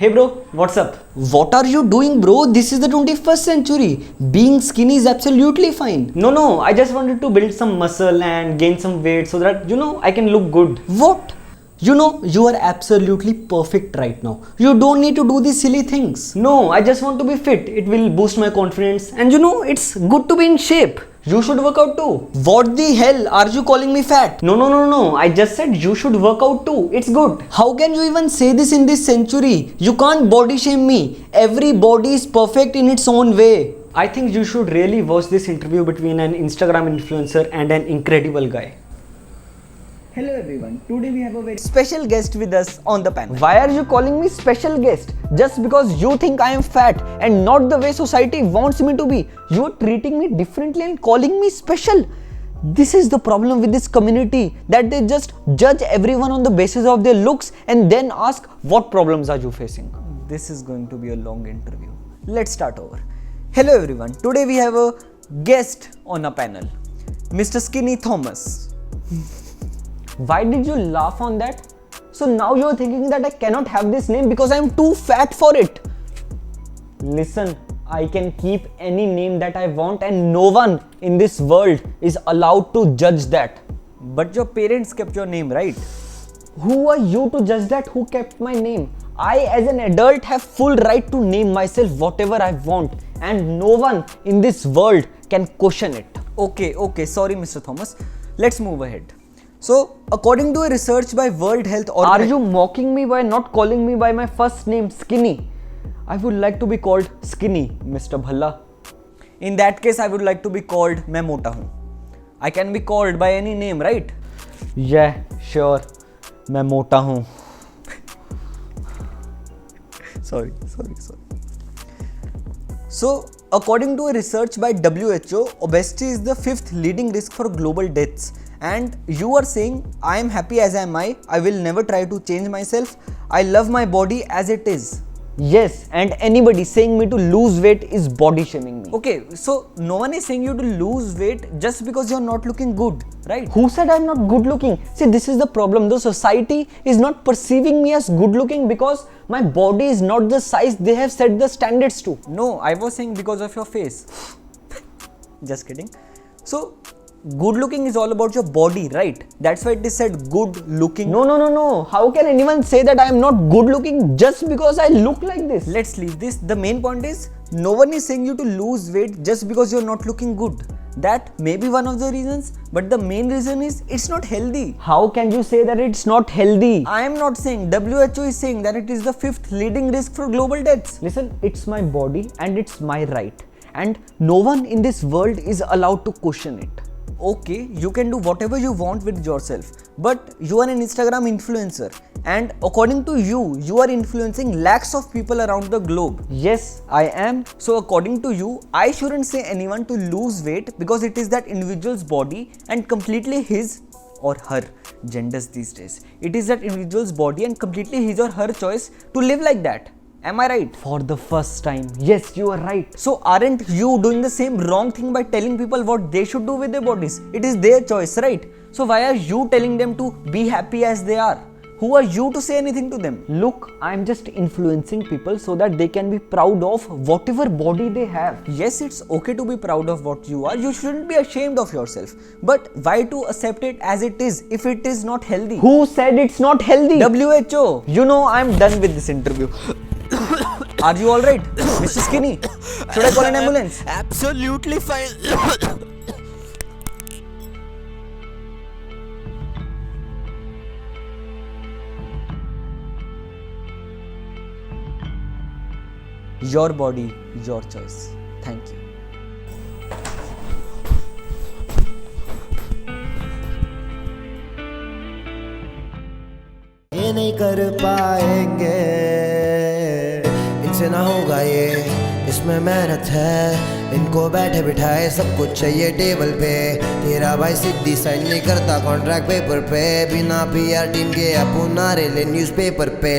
Hey bro, what's up? What are you doing, bro? This is the 21st century. Being skinny is absolutely fine. No, I just wanted to build some muscle and gain some weight so that, I can look good. What? You are absolutely perfect right now. You don't need to do these silly things. No, I just want to be fit. It will boost my confidence. And it's good to be in shape. You should work out too. What the hell? Are you calling me fat? No. I just said you should work out too. It's good. How can you even say this in this century? You can't body shame me. Every body is perfect in its own way. I think you should really watch this interview between an Instagram influencer and an incredible guy. Hello everyone, today we have a very special guest with us on the panel. Why are you calling me special guest? Just because you think I am fat and not the way society wants me to be. You are treating me differently and calling me special. This is the problem with this community, that they just judge everyone on the basis of their looks and then ask, what problems are you facing? This is going to be a long interview. Let's start over. Hello everyone, today we have a guest on a panel, Mr. Skinny Thomas. Why did you laugh on that? So now you're thinking that I cannot have this name because I'm too fat for it. Listen, I can keep any name that I want and no one in this world is allowed to judge that. But your parents kept your name, right? Who are you to judge that? Who kept my name? I as an adult have full right to name myself whatever I want and no one in this world can question it. Okay, sorry Mr. Thomas. Let's move ahead. So, according to a research by World Health Are you mocking me by not calling me by my first name, Skinny? I would like to be called Skinny, Mr. Bhalla. In that case, I would like to be called मैं मोटा हूँ. I can be called by any name, right? Yeah, sure. मैं मोटा हूँ. Sorry. So, according to a research by WHO, obesity is the 5th leading risk for global deaths. And you are saying, I am happy as am I will never try to change myself, I love my body as it is. Yes, and anybody saying me to lose weight is body shaming me. Okay, so no one is saying you to lose weight just because you're not looking good, right? Who said I'm not good looking? See, this is the problem. The society is not perceiving me as good looking because my body is not the size they have set the standards to. No, I was saying because of your face. Just kidding. So, good looking is all about your body, right? That's why it is said good looking. No. How can anyone say that I am not good looking just because I look like this? Let's leave this. The main point is, no one is saying you to lose weight just because you're not looking good. That may be one of the reasons, but the main reason is it's not healthy. How can you say that it's not healthy? I am not saying. WHO is saying that it is the 5th leading risk for global deaths. Listen, it's my body and it's my right. And no one in this world is allowed to question it. Okay, you can do whatever you want with yourself, but you are an Instagram influencer and according to you are influencing lakhs of people around the globe. Yes, I am. So according to you, I shouldn't say anyone to lose weight because it is that individual's body and completely his or her, genders these days. It is that individual's body and completely his or her choice to live like that. Am I right? For the first time. Yes, you are right. So aren't you doing the same wrong thing by telling people what they should do with their bodies? It is their choice, right? So why are you telling them to be happy as they are? Who are you to say anything to them? Look, I'm just influencing people so that they can be proud of whatever body they have. Yes, it's okay to be proud of what you are. You shouldn't be ashamed of yourself. But why to accept it as it is if it is not healthy? Who said it's not healthy? WHO. I'm done with this interview. Are you alright, Mr. Skinny? Should I call an ambulance? Absolutely fine. Your body, your choice. Thank you. ये नहीं कर पाएंगे, इनसे ना होगा ये, इसमें मेहनत है, इनको बैठे बिठाए सब कुछ चाहिए टेबल पे। तेरा भाई सिद्धि साइन नहीं करता कॉन्ट्रैक्ट पेपर पे, बिना PR टीम के अपुन नारे ले न्यूज़पेपर पे।